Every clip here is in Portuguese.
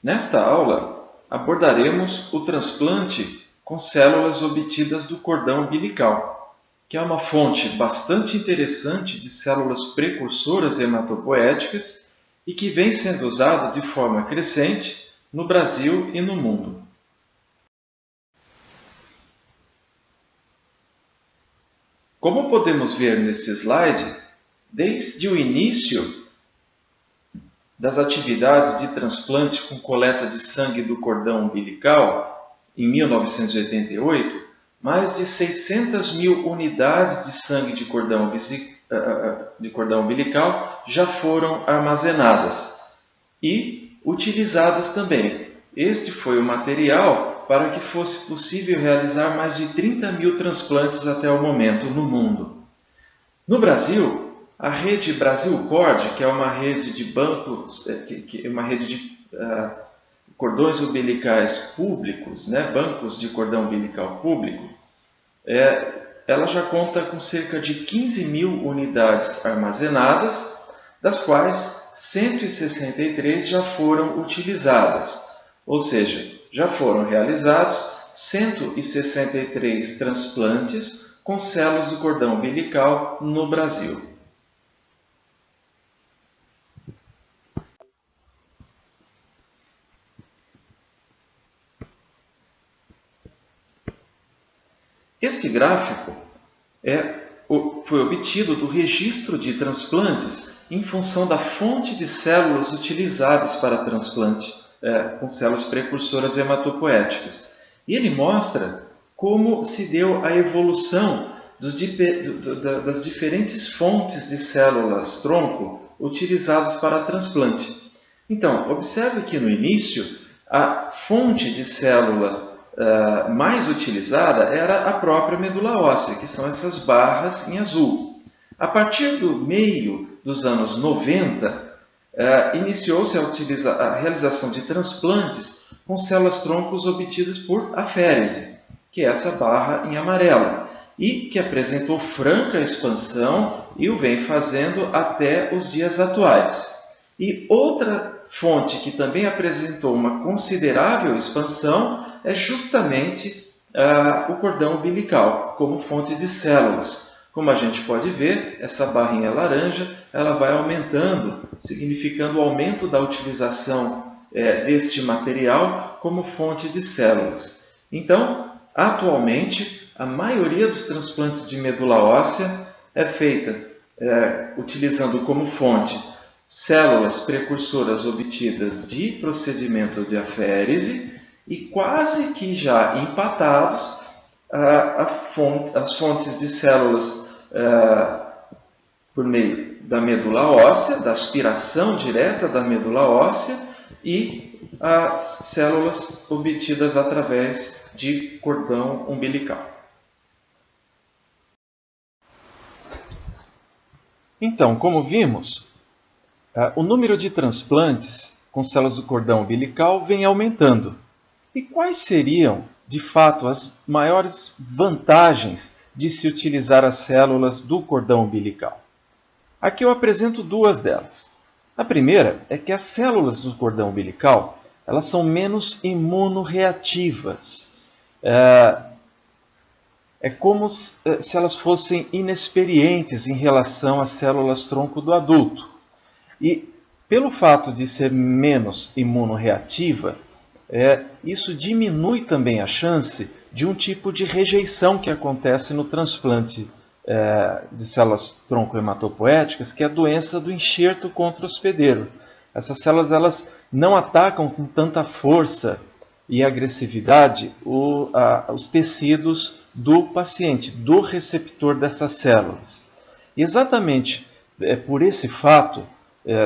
Nesta aula, abordaremos o transplante com células obtidas do cordão umbilical, que é uma fonte bastante interessante de células precursoras hematopoéticas e que vem sendo usada de forma crescente no Brasil e no mundo. Como podemos ver neste slide, desde o início das atividades de transplante com coleta de sangue do cordão umbilical, em 1988, mais de 600 mil unidades de sangue de cordão umbilical já foram armazenadas e utilizadas também. Este foi o material para que fosse possível realizar mais de 30 mil transplantes até o momento no mundo. No Brasil, a rede Brasil Cord, que é uma rede de bancos, uma rede de cordões umbilicais públicos, bancos de cordão umbilical público, ela já conta com cerca de 15 mil unidades armazenadas, das quais 163 já foram utilizadas, ou seja, já foram realizados 163 transplantes com células do cordão umbilical no Brasil. Este gráfico foi obtido do registro de transplantes em função da fonte de células utilizadas para transplante com células precursoras hematopoéticas. E ele mostra como se deu a evolução das diferentes fontes de células-tronco utilizadas para transplante. Então, observe que no início, a fonte de célula mais utilizada era a própria medula óssea, que são essas barras em azul. A partir do meio dos anos 90, iniciou-se a realização de transplantes com células-troncos obtidas por aférese, que é essa barra em amarelo, e que apresentou franca expansão e o vem fazendo até os dias atuais. E outra fonte que também apresentou uma considerável expansão é justamente o cordão umbilical, como fonte de células. Como a gente pode ver, essa barrinha laranja ela vai aumentando, significando o aumento da utilização deste material como fonte de células. Então, atualmente, a maioria dos transplantes de medula óssea é feita utilizando como fonte células precursoras obtidas de procedimento de aférese e quase que já empatados as fontes de células por meio da medula óssea, da aspiração direta da medula óssea e as células obtidas através de cordão umbilical. Então, como vimos, o número de transplantes com células do cordão umbilical vem aumentando. E quais seriam, de fato, as maiores vantagens de se utilizar as células do cordão umbilical? Aqui eu apresento duas delas. A primeira é que as células do cordão umbilical elas são menos imunorreativas. É como se elas fossem inexperientes em relação às células-tronco do adulto. E pelo fato de ser menos imunorreativa, isso diminui também a chance de um tipo de rejeição que acontece no transplante de células-tronco hematopoéticas, que é a doença do enxerto contra hospedeiro. Essas células elas não atacam com tanta força e agressividade os tecidos do paciente, do receptor dessas células. E exatamente por esse fato,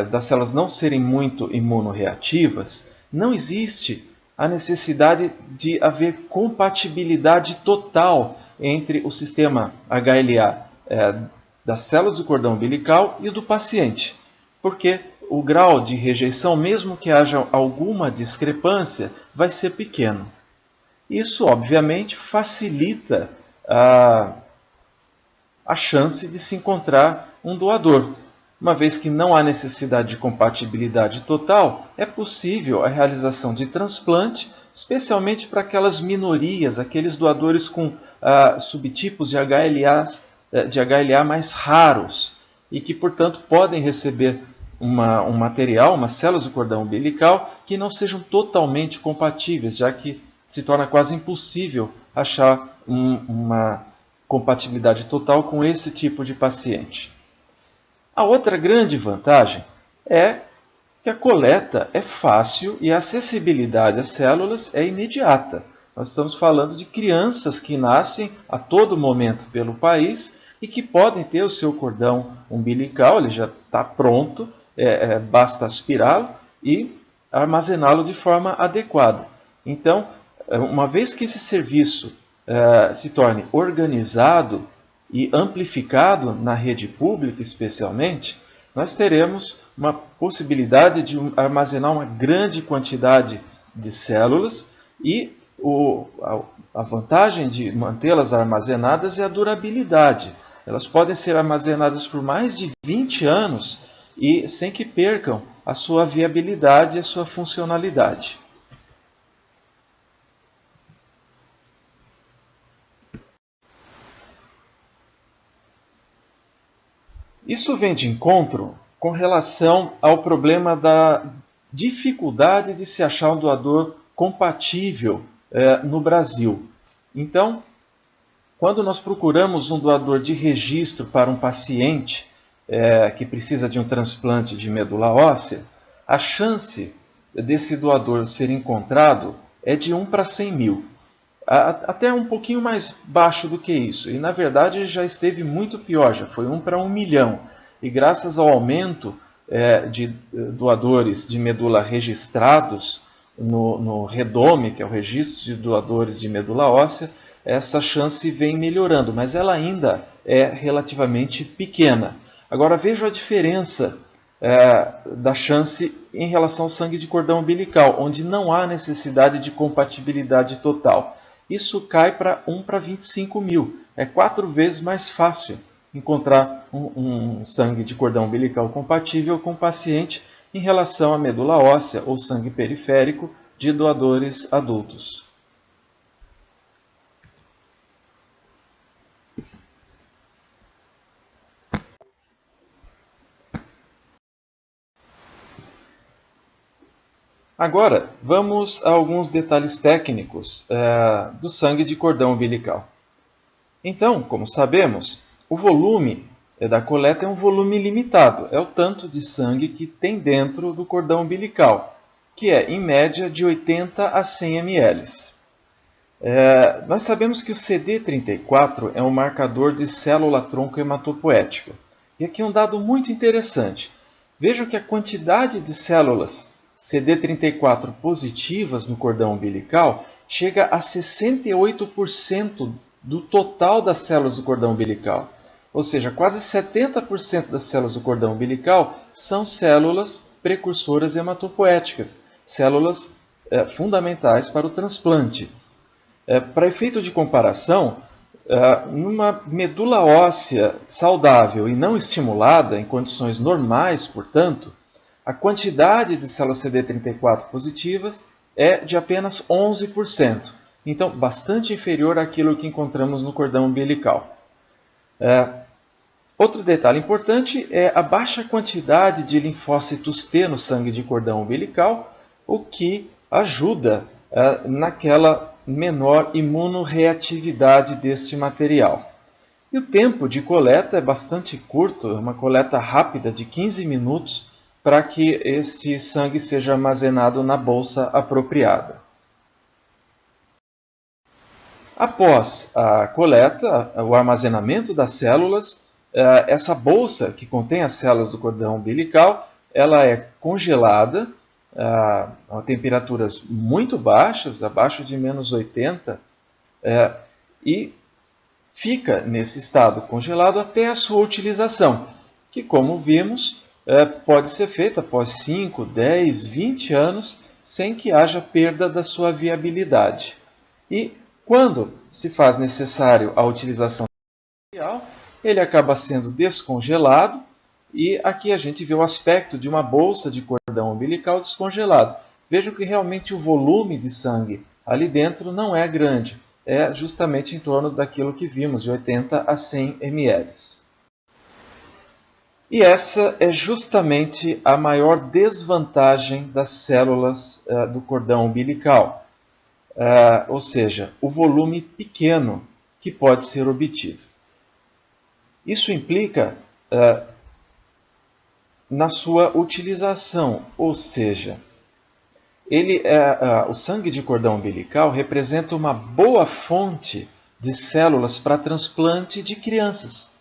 das células não serem muito imunorreativas, não existe a necessidade de haver compatibilidade total entre o sistema HLA das células do cordão umbilical e o do paciente, porque o grau de rejeição, mesmo que haja alguma discrepância, vai ser pequeno. Isso, obviamente, facilita a chance de se encontrar um doador. uma vez que não há necessidade de compatibilidade total, é possível a realização de transplante, especialmente para aquelas minorias, aqueles doadores com subtipos de HLA mais raros e que, portanto, podem receber um material, umas células do cordão umbilical que não sejam totalmente compatíveis, já que se torna quase impossível achar uma compatibilidade total com esse tipo de paciente. A outra grande vantagem é que a coleta é fácil e a acessibilidade às células é imediata. Nós estamos falando de crianças que nascem a todo momento pelo país e que podem ter o seu cordão umbilical, ele já está pronto, basta aspirá-lo e armazená-lo de forma adequada. Então, uma vez que esse serviço se torne organizado e amplificado na rede pública especialmente, nós teremos uma possibilidade de armazenar uma grande quantidade de células e a vantagem de mantê-las armazenadas é a durabilidade. Elas podem ser armazenadas por mais de 20 anos e sem que percam a sua viabilidade e a sua funcionalidade. Isso vem de encontro com relação ao problema da dificuldade de se achar um doador compatível no Brasil. Então, quando nós procuramos um doador de registro para um paciente que precisa de um transplante de medula óssea, a chance desse doador ser encontrado é de 1 para 100 mil. Até um pouquinho mais baixo do que isso. E, na verdade, já esteve muito pior, já foi 1 para 1 milhão. E graças ao aumento de doadores de medula registrados no REDOME, que é o Registro de Doadores de Medula Óssea, essa chance vem melhorando, mas ela ainda é relativamente pequena. Agora veja a diferença da chance em relação ao sangue de cordão umbilical, onde não há necessidade de compatibilidade total. Isso cai para 1 para 25 mil. É 4 vezes mais fácil encontrar um sangue de cordão umbilical compatível com o paciente em relação à medula óssea ou sangue periférico de doadores adultos. Agora, vamos a alguns detalhes técnicos do sangue de cordão umbilical. Então, como sabemos, o volume da coleta é um volume limitado, é o tanto de sangue que tem dentro do cordão umbilical, que é, em média, de 80 a 100 ml. Nós sabemos que o CD34 é um marcador de célula-tronco hematopoética. E aqui um dado muito interessante. Vejam que a quantidade de células CD34 positivas no cordão umbilical chega a 68% do total das células do cordão umbilical. Ou seja, quase 70% das células do cordão umbilical são células precursoras hematopoéticas, células fundamentais para o transplante. Para efeito de comparação, numa medula óssea saudável e não estimulada, em condições normais, portanto, a quantidade de células CD34 positivas é de apenas 11%. Então, bastante inferior àquilo que encontramos no cordão umbilical. Outro detalhe importante é a baixa quantidade de linfócitos T no sangue de cordão umbilical, o que ajuda naquela menor imunorreatividade deste material. E o tempo de coleta é bastante curto, é uma coleta rápida de 15 minutos para que este sangue seja armazenado na bolsa apropriada. Após a coleta, o armazenamento das células, essa bolsa que contém as células do cordão umbilical, ela é congelada a temperaturas muito baixas, abaixo de menos 80, e fica nesse estado congelado até a sua utilização, que, como vimos, pode ser feita após 5, 10, 20 anos, sem que haja perda da sua viabilidade. E quando se faz necessário a utilização do material, ele acaba sendo descongelado E aqui a gente vê o aspecto de uma bolsa de cordão umbilical descongelado. Vejam que realmente o volume de sangue ali dentro não é grande, é justamente em torno daquilo que vimos, de 80 a 100 ml. E essa é justamente a maior desvantagem das células do cordão umbilical, ou seja, o volume pequeno que pode ser obtido. Isso implica na sua utilização, ou seja, o sangue de cordão umbilical representa uma boa fonte de células para transplante de crianças,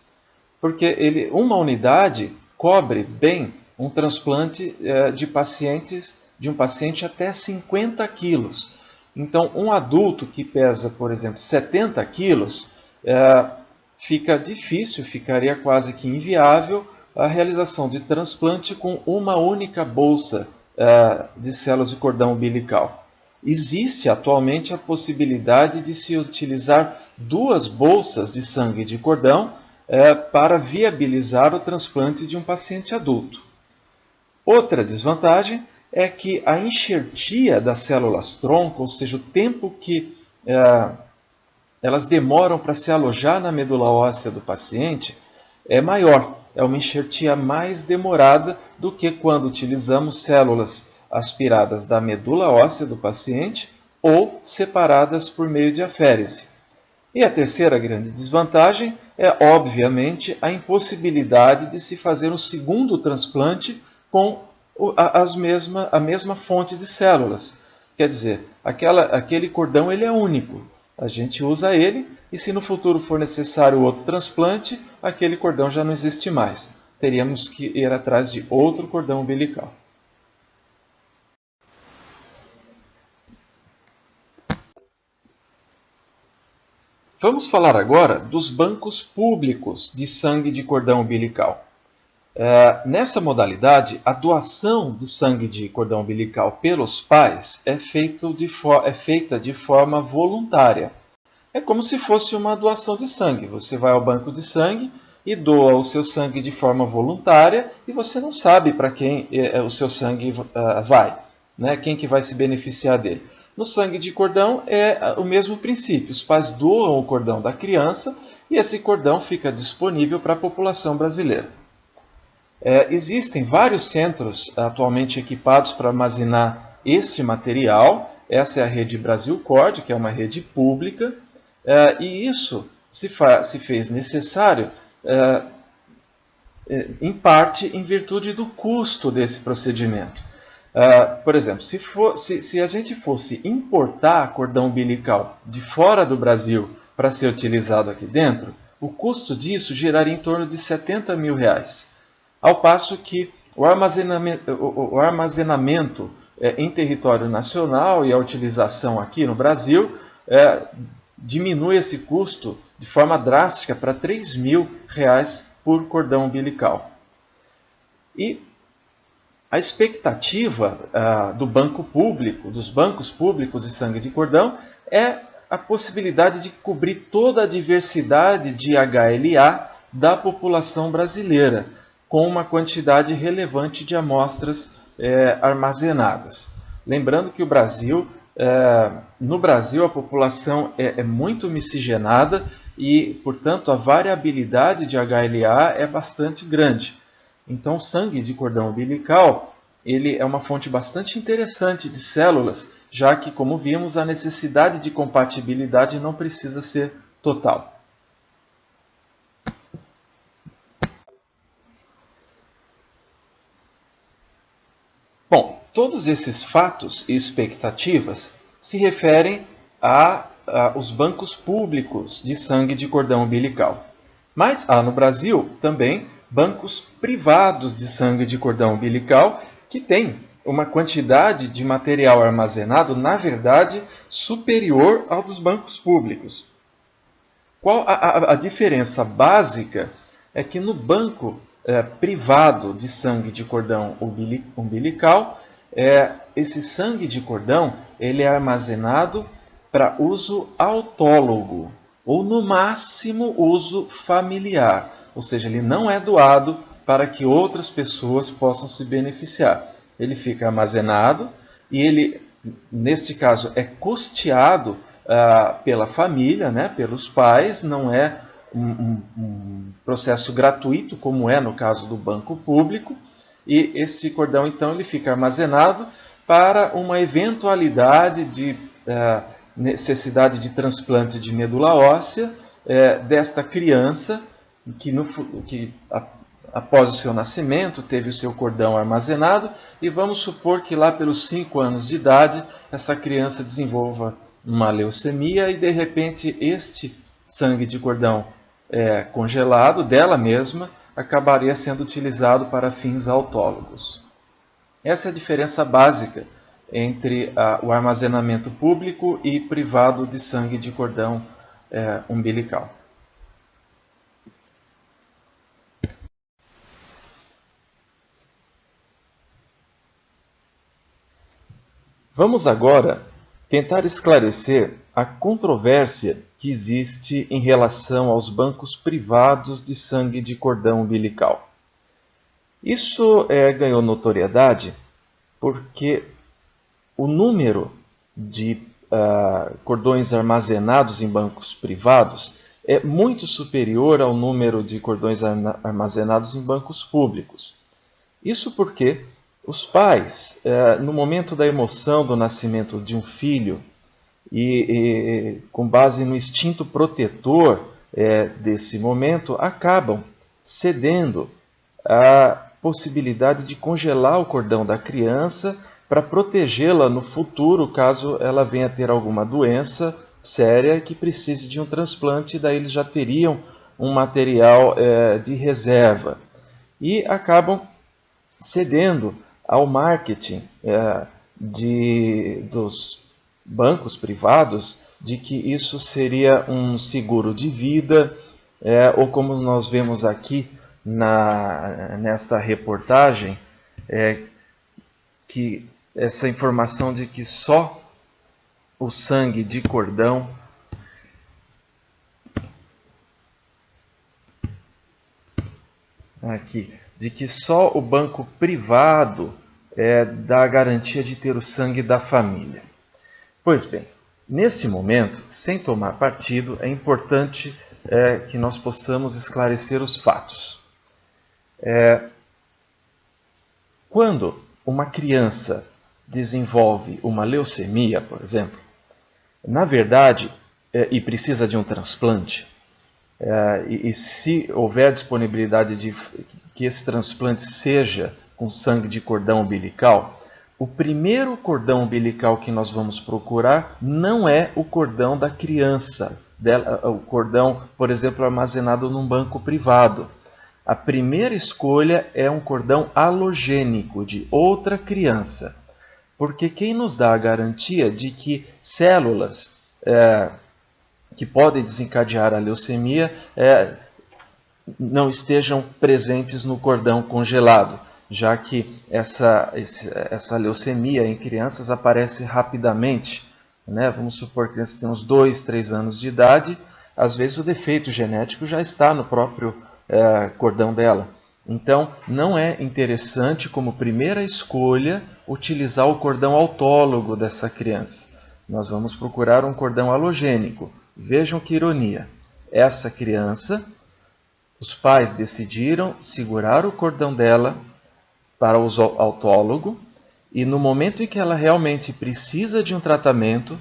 porque uma unidade cobre bem um transplante de um paciente até 50 quilos. Então, um adulto que pesa, por exemplo, 70 quilos, ficaria quase que inviável a realização de transplante com uma única bolsa de células de cordão umbilical. Existe atualmente a possibilidade de se utilizar 2 bolsas de sangue de cordão para viabilizar o transplante de um paciente adulto. Outra desvantagem é que a enxertia das células-tronco, ou seja, o tempo que elas demoram para se alojar na medula óssea do paciente, é maior. É uma enxertia mais demorada do que quando utilizamos células aspiradas da medula óssea do paciente ou separadas por meio de aférese. E a terceira grande desvantagem é, obviamente, a impossibilidade de se fazer um segundo transplante com a mesma fonte de células. Quer dizer, aquele cordão ele é único. A gente usa ele e se no futuro for necessário outro transplante, aquele cordão já não existe mais. Teríamos que ir atrás de outro cordão umbilical. Vamos falar agora dos bancos públicos de sangue de cordão umbilical. Nessa modalidade, a doação do sangue de cordão umbilical pelos pais é feita de forma voluntária. É como se fosse uma doação de sangue. Você vai ao banco de sangue e doa o seu sangue de forma voluntária e você não sabe para quem o seu sangue vai, né? Quem que vai se beneficiar dele. No sangue de cordão é o mesmo princípio. Os pais doam o cordão da criança e esse cordão fica disponível para a população brasileira. Existem vários centros atualmente equipados para armazenar este material. Essa é a rede Brasil Cord, que é uma rede pública, e isso se fez necessário, em parte, em virtude do custo desse procedimento. Por exemplo, se a gente fosse importar cordão umbilical de fora do Brasil para ser utilizado aqui dentro, o custo disso geraria em torno de R$70 mil. Ao passo que o armazenamento em território nacional e a utilização aqui no Brasil diminui esse custo de forma drástica para R$3 mil por cordão umbilical. E a expectativa dos bancos públicos de sangue de cordão é a possibilidade de cobrir toda a diversidade de HLA da população brasileira, com uma quantidade relevante de amostras armazenadas. Lembrando que no Brasil a população é muito miscigenada e, portanto, a variabilidade de HLA é bastante grande. Então, o sangue de cordão umbilical ele é uma fonte bastante interessante de células, já que, como vimos, a necessidade de compatibilidade não precisa ser total. Bom, todos esses fatos e expectativas se referem aos bancos públicos de sangue de cordão umbilical. Mas há no Brasil também bancos privados de sangue de cordão umbilical que têm uma quantidade de material armazenado, na verdade, superior ao dos bancos públicos. Qual a diferença básica é que no banco privado de sangue de cordão umbilical, esse sangue de cordão ele é armazenado para uso autólogo ou, no máximo, uso familiar. Ou seja, ele não é doado para que outras pessoas possam se beneficiar. Ele fica armazenado e ele, neste caso, é custeado pela família, né, pelos pais, não é um processo gratuito, como é no caso do banco público, e esse cordão, então, ele fica armazenado para uma eventualidade de necessidade de transplante de medula óssea desta criança, que após o seu nascimento teve o seu cordão armazenado, e vamos supor que lá pelos 5 anos de idade, essa criança desenvolva uma leucemia e de repente este sangue de cordão congelado dela mesma acabaria sendo utilizado para fins autólogos. Essa é a diferença básica entre o armazenamento público e privado de sangue de cordão umbilical. Vamos agora tentar esclarecer a controvérsia que existe em relação aos bancos privados de sangue de cordão umbilical. Isso ganhou notoriedade porque o número de cordões armazenados em bancos privados é muito superior ao número de cordões armazenados em bancos públicos. Isso porque os pais, no momento da emoção do nascimento de um filho, e com base no instinto protetor desse momento, acabam cedendo à possibilidade de congelar o cordão da criança para protegê-la no futuro, caso ela venha a ter alguma doença séria que precise de um transplante, daí eles já teriam um material de reserva. E acabam cedendo ao marketing dos bancos privados de que isso seria um seguro de vida, ou como nós vemos aqui nesta reportagem, que essa informação de que só o sangue de cordão de que só o banco privado dá a garantia de ter o sangue da família. Pois bem, nesse momento, sem tomar partido, é importante que nós possamos esclarecer os fatos. Quando uma criança desenvolve uma leucemia, por exemplo, na verdade, e precisa de um transplante, e se houver disponibilidade de que esse transplante seja com sangue de cordão umbilical, o primeiro cordão umbilical que nós vamos procurar não é o cordão da criança, o cordão, por exemplo, armazenado num banco privado. A primeira escolha é um cordão halogênico de outra criança, porque quem nos dá a garantia de que células que podem desencadear a leucemia não estejam presentes no cordão congelado, já que essa leucemia em crianças aparece rapidamente, né? Vamos supor que a criança tem uns 2, 3 anos de idade, às vezes o defeito genético já está no próprio cordão dela. Então, não é interessante como primeira escolha utilizar o cordão autólogo dessa criança. Nós vamos procurar um cordão halogênico. Vejam que ironia. Essa criança, os pais decidiram segurar o cordão dela para uso autólogo, e no momento em que ela realmente precisa de um tratamento,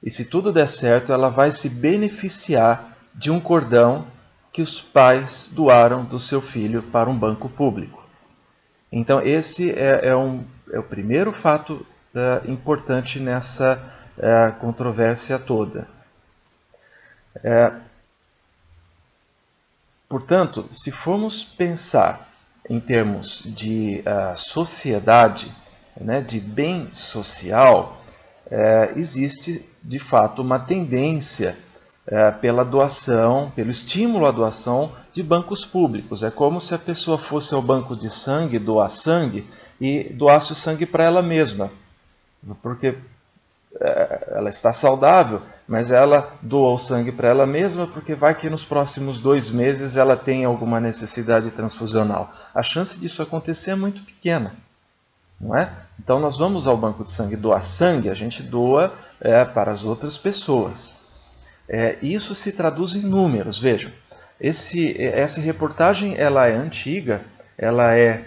e se tudo der certo, ela vai se beneficiar de um cordão que os pais doaram do seu filho para um banco público. Então esse é o primeiro fato importante nessa controvérsia toda. Portanto, se formos pensar em termos de sociedade, né, de bem social, existe de fato uma tendência pela doação, pelo estímulo à doação de bancos públicos. É como se a pessoa fosse ao banco de sangue, doar sangue, e doasse o sangue para ela mesma. Porque ela está saudável, mas ela doa o sangue para ela mesma porque vai que nos próximos 2 meses ela tem alguma necessidade transfusional. A chance disso acontecer é muito pequena, não é? Então nós vamos ao banco de sangue doar sangue, a gente doa para as outras pessoas. Isso se traduz em números, vejam. Essa reportagem ela é antiga, ela é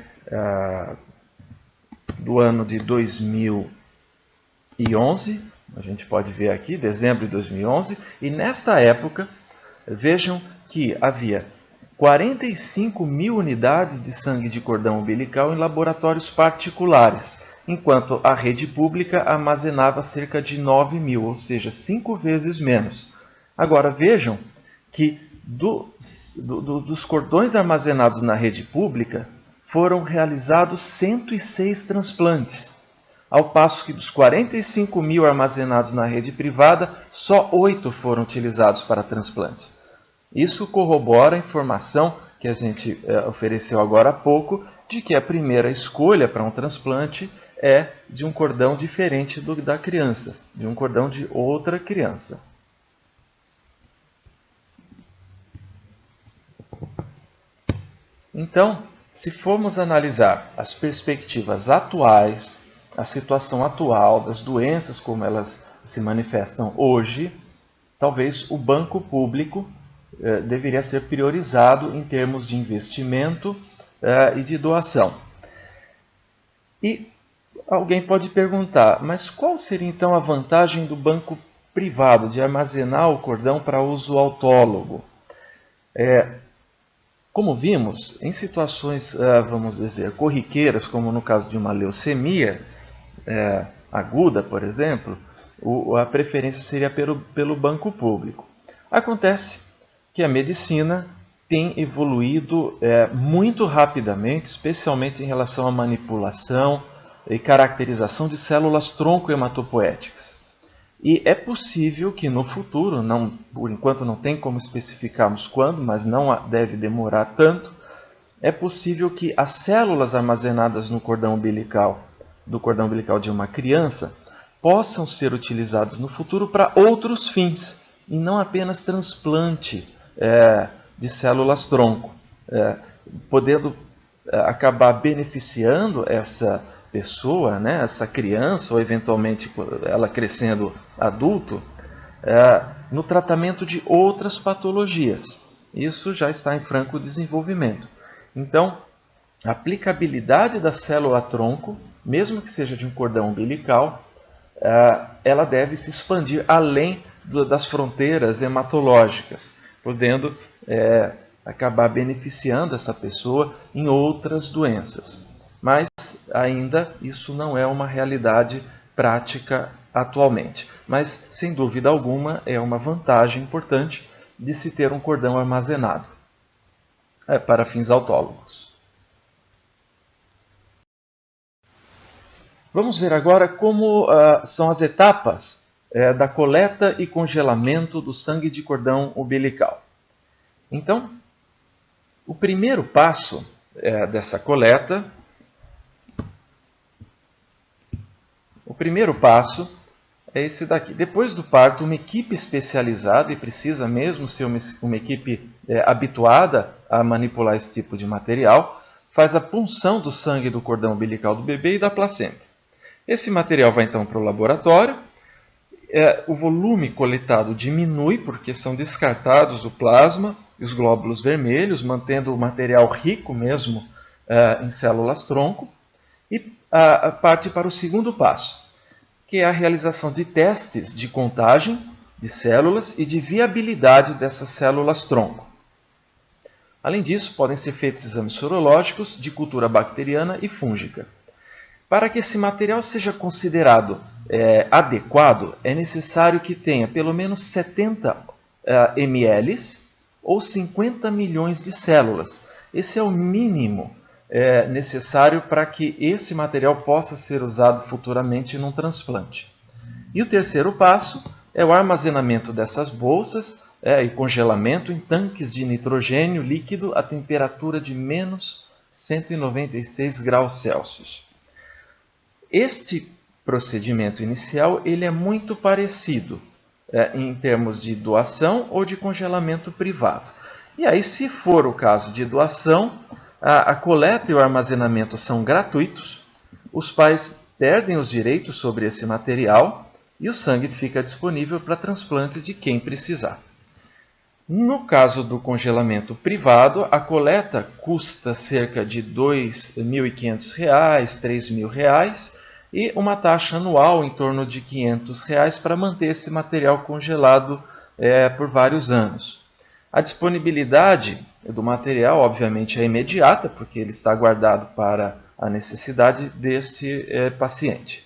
do ano de 2011, a gente pode ver aqui, dezembro de 2011, e nesta época, vejam que havia 45 mil unidades de sangue de cordão umbilical em laboratórios particulares, enquanto a rede pública armazenava cerca de 9 mil, ou seja, 5 vezes menos. Agora vejam que dos cordões armazenados na rede pública foram realizados 106 transplantes, ao passo que dos 45 mil armazenados na rede privada, só 8 foram utilizados para transplante. Isso corrobora a informação que a gente ofereceu agora há pouco, de que a primeira escolha para um transplante é de um cordão diferente da criança, de um cordão de outra criança. Então, se formos analisar as perspectivas atuais, a situação atual das doenças como elas se manifestam hoje, talvez o banco público deveria ser priorizado em termos de investimento e de doação. E alguém pode perguntar, mas qual seria então a vantagem do banco privado de armazenar o cordão para uso autólogo? Como vimos, em situações, vamos dizer, corriqueiras, como no caso de uma leucemia aguda, por exemplo, a preferência seria pelo banco público. Acontece que a medicina tem evoluído muito rapidamente, especialmente em relação à manipulação e caracterização de células tronco hematopoéticas. E é possível que no futuro, por enquanto não tem como especificarmos quando, mas não deve demorar tanto, é possível que as células armazenadas no cordão umbilical, do cordão umbilical de uma criança, possam ser utilizadas no futuro para outros fins, e não apenas transplante de células tronco, podendo acabar beneficiando essa pessoa, essa criança, ou eventualmente ela crescendo adulto, no tratamento de outras patologias. Isso já está em franco desenvolvimento. Então, a aplicabilidade da célula-tronco, mesmo que seja de um cordão umbilical, ela deve se expandir além das fronteiras hematológicas, podendo acabar beneficiando essa pessoa em outras doenças. Mas ainda isso não é uma realidade prática atualmente. Mas, sem dúvida alguma, é uma vantagem importante de se ter um cordão armazenado para fins autólogos. Vamos ver agora como são as etapas da coleta e congelamento do sangue de cordão umbilical. Então, o primeiro passo dessa coleta, é esse daqui. Depois do parto, uma equipe especializada, e precisa mesmo ser uma equipe habituada a manipular esse tipo de material, faz a punção do sangue do cordão umbilical do bebê e da placenta. Esse material vai então para o laboratório, o volume coletado diminui, porque são descartados o plasma e os glóbulos vermelhos, mantendo o material rico mesmo em células-tronco, e parte para o segundo passo, que é a realização de testes de contagem de células e de viabilidade dessas células-tronco. Além disso, podem ser feitos exames sorológicos de cultura bacteriana e fúngica. Para que esse material seja considerado adequado, é necessário que tenha pelo menos 70 ml ou 50 milhões de células. Esse é o mínimo necessário para que esse material possa ser usado futuramente num transplante. E o terceiro passo é o armazenamento dessas bolsas e congelamento em tanques de nitrogênio líquido a temperatura de menos 196 graus Celsius. Este procedimento inicial ele é muito parecido em termos de doação ou de congelamento privado. E aí, se for o caso de doação, a coleta e o armazenamento são gratuitos, os pais perdem os direitos sobre esse material e o sangue fica disponível para transplante de quem precisar. No caso do congelamento privado, a coleta custa cerca de R$ 2.500, R$ 3.000 e uma taxa anual em torno de R$ 500 para manter esse material congelado por vários anos. A disponibilidade do material, obviamente, é imediata, porque ele está guardado para a necessidade deste paciente.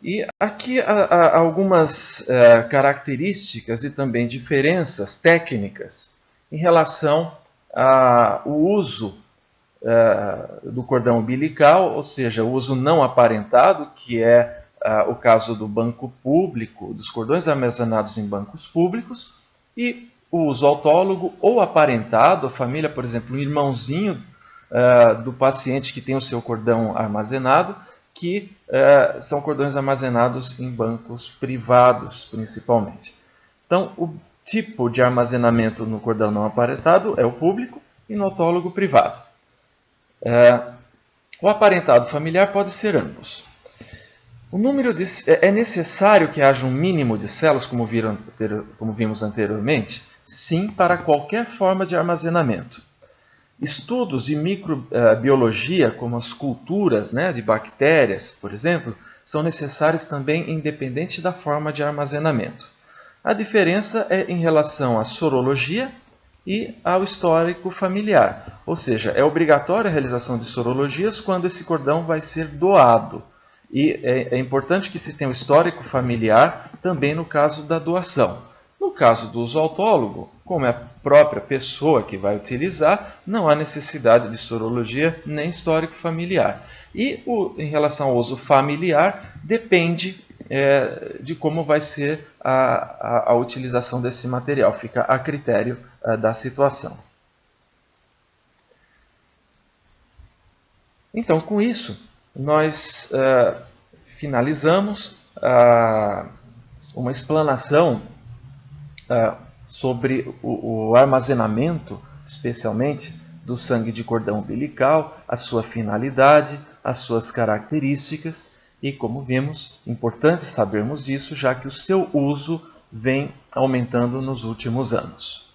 E aqui há algumas características e também diferenças técnicas em relação ao uso do cordão umbilical, ou seja, o uso não aparentado, que é o caso do banco público, dos cordões armazenados em bancos públicos, e o uso autólogo ou aparentado, a família, por exemplo, um irmãozinho do paciente que tem o seu cordão armazenado, que são cordões armazenados em bancos privados, principalmente. Então, o tipo de armazenamento no cordão não aparentado é o público e no autólogo privado. O aparentado familiar pode ser ambos. É necessário que haja um mínimo de células, como vimos anteriormente? Sim, para qualquer forma de armazenamento. Estudos de microbiologia, como as culturas de bactérias, por exemplo, são necessários também independente da forma de armazenamento. A diferença é em relação à sorologia e ao histórico familiar, ou seja, é obrigatória a realização de sorologias quando esse cordão vai ser doado. E é importante que se tenha o histórico familiar também no caso da doação. No caso do uso autólogo, como é a própria pessoa que vai utilizar, não há necessidade de sorologia nem histórico familiar. E em relação ao uso familiar, depende de como vai ser a utilização desse material, fica a critério da situação. Então, com isso, nós finalizamos uma explanação sobre o armazenamento, especialmente do sangue de cordão umbilical, a sua finalidade, as suas características e, como vimos, importante sabermos disso, já que o seu uso vem aumentando nos últimos anos.